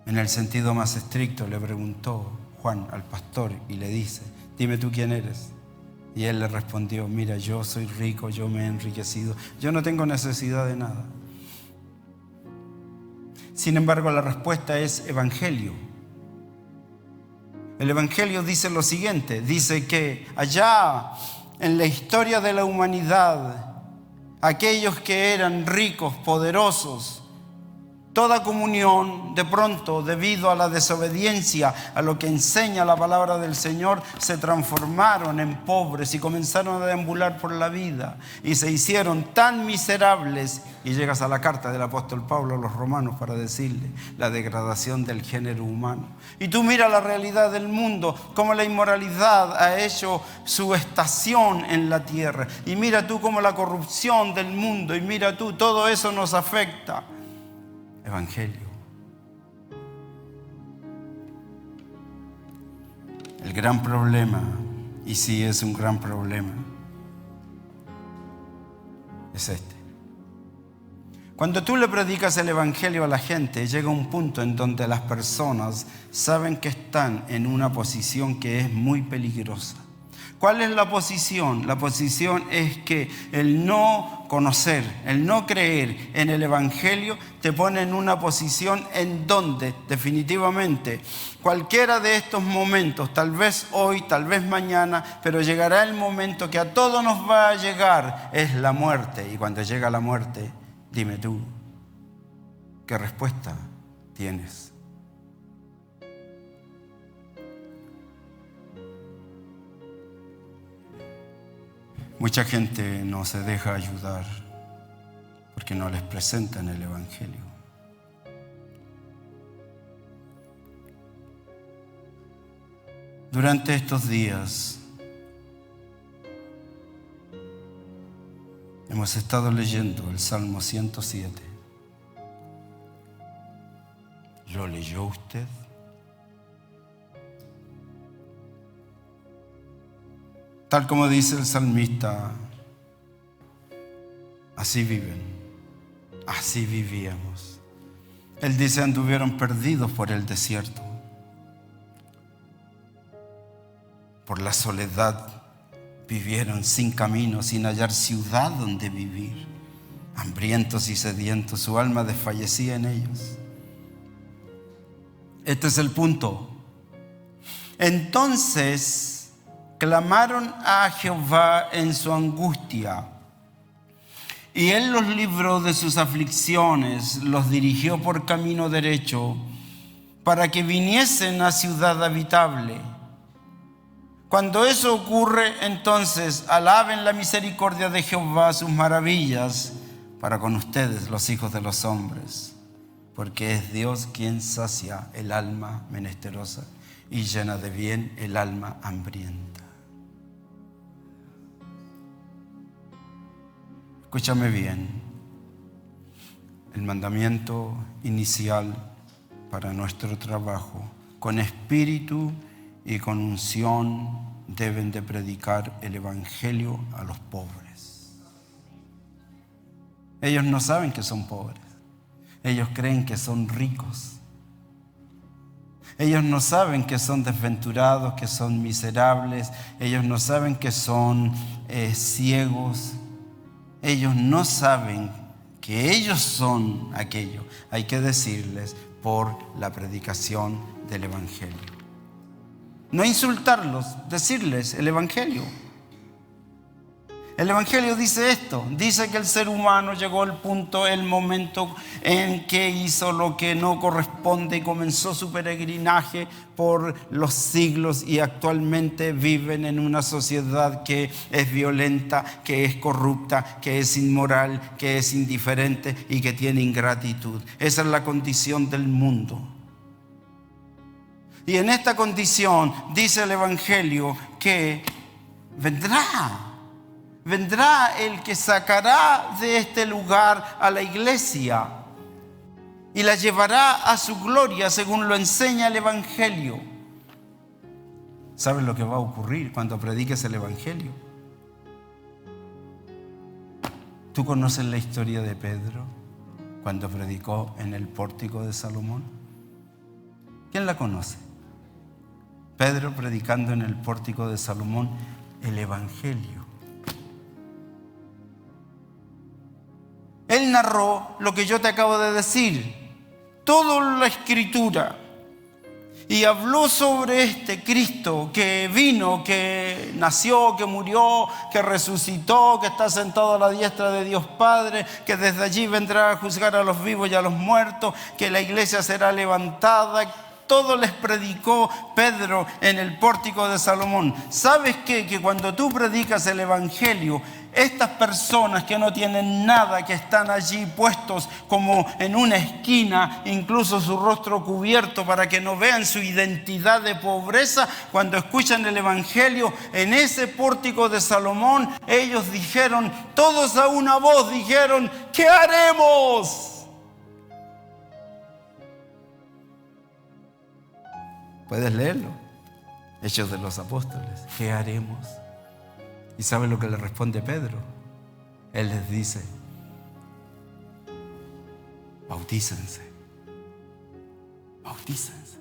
En el sentido más estricto le preguntó Juan al pastor y le dice, dime tú quién eres. Y él le respondió, mira, yo soy rico, yo me he enriquecido, yo no tengo necesidad de nada. Sin embargo, la respuesta es evangelio. El evangelio dice lo siguiente, dice que allá en la historia de la humanidad, aquellos que eran ricos, poderosos, toda comunión, de pronto, debido a la desobediencia a lo que enseña la palabra del Señor, se transformaron en pobres y comenzaron a deambular por la vida y se hicieron tan miserables. Y llegas a la carta del apóstol Pablo a los romanos para decirle la degradación del género humano. Y tú mira la realidad del mundo, cómo la inmoralidad ha hecho su estación en la tierra. Y mira tú cómo la corrupción del mundo, y mira tú, todo eso nos afecta. Evangelio. El gran problema, y sí es un gran problema, es este. Cuando tú le predicas el evangelio a la gente, llega un punto en donde las personas saben que están en una posición que es muy peligrosa. ¿Cuál es la posición? La posición es que el no conocer, el no creer en el evangelio te pone en una posición en donde definitivamente cualquiera de estos momentos, tal vez hoy, tal vez mañana, pero llegará el momento que a todos nos va a llegar, es la muerte. Y cuando llega la muerte, dime tú, ¿qué respuesta tienes? Mucha gente no se deja ayudar porque no les presentan el evangelio. Durante estos días hemos estado leyendo el Salmo 107. ¿Lo leyó usted? Tal como dice el salmista, así viven, así vivíamos. Él dice, anduvieron perdidos por el desierto, por la soledad vivieron sin camino, sin hallar ciudad donde vivir. Hambrientos y sedientos, su alma desfallecía en ellos. Este es el punto. Entonces clamaron a Jehová en su angustia, y Él los libró de sus aflicciones, los dirigió por camino derecho, para que viniesen a ciudad habitable. Cuando eso ocurre, entonces alaben la misericordia de Jehová, sus maravillas, para con ustedes, los hijos de los hombres, porque es Dios quien sacia el alma menesterosa y llena de bien el alma hambrienta. Escúchame bien. El mandamiento inicial para nuestro trabajo, con espíritu y con unción, deben de predicar el evangelio a los pobres. Ellos no saben que son pobres. Ellos creen que son ricos. Ellos no saben que son desventurados, que son miserables. Ellos no saben que son ciegos. Ellos no saben que ellos son aquello. Hay que decirles por la predicación del evangelio. No insultarlos, decirles el evangelio. El evangelio dice esto, dice que el ser humano llegó al punto, el momento en que hizo lo que no corresponde y comenzó su peregrinaje por los siglos, y actualmente viven en una sociedad que es violenta, que es corrupta, que es inmoral, que es indiferente y que tiene ingratitud. Esa es la condición del mundo. Y en esta condición dice el evangelio que vendrá el que sacará de este lugar a la iglesia y la llevará a su gloria, según lo enseña el evangelio. ¿Sabes lo que va a ocurrir cuando prediques el evangelio? ¿Tú conoces la historia de Pedro cuando predicó en el pórtico de Salomón? ¿Quién la conoce? Pedro predicando en el pórtico de Salomón el evangelio. Él narró lo que yo te acabo de decir, toda la escritura, y habló sobre este Cristo que vino, que nació, que murió, que resucitó, que está sentado a la diestra de Dios Padre, que desde allí vendrá a juzgar a los vivos y a los muertos, que la iglesia será levantada. Todo les predicó Pedro en el pórtico de Salomón. ¿Sabes qué? Que cuando tú predicas el evangelio, estas personas que no tienen nada, que están allí puestos como en una esquina, incluso su rostro cubierto para que no vean su identidad de pobreza, cuando escuchan el evangelio en ese pórtico de Salomón, ellos dijeron, todos a una voz dijeron, ¿qué haremos? Puedes leerlo, Hechos de los Apóstoles. ¿Qué haremos? ¿Y sabes lo que le responde Pedro? Él les dice, bautícense, bautícense.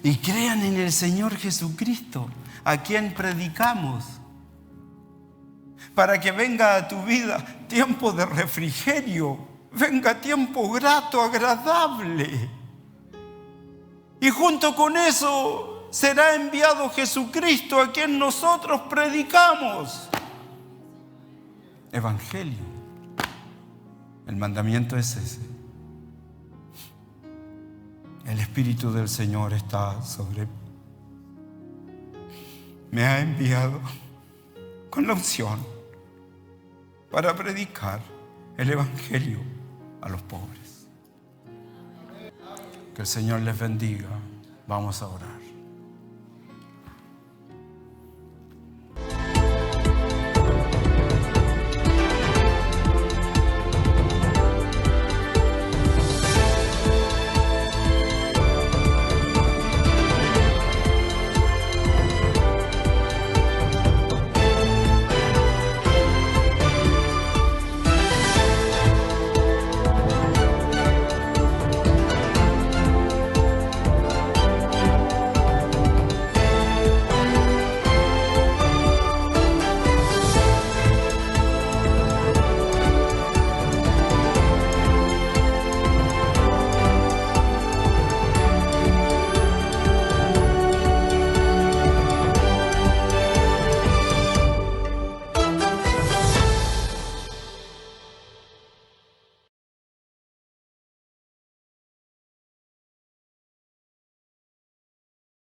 Y crean en el Señor Jesucristo, a quien predicamos, para que venga a tu vida tiempo de refrigerio, venga tiempo grato, agradable. Y junto con eso será enviado Jesucristo, a quien nosotros predicamos. Evangelio. El mandamiento es ese. El Espíritu del Señor está sobre mí. Me ha enviado con la unción para predicar el Evangelio a los pobres. Que el Señor les bendiga. Vamos a orar.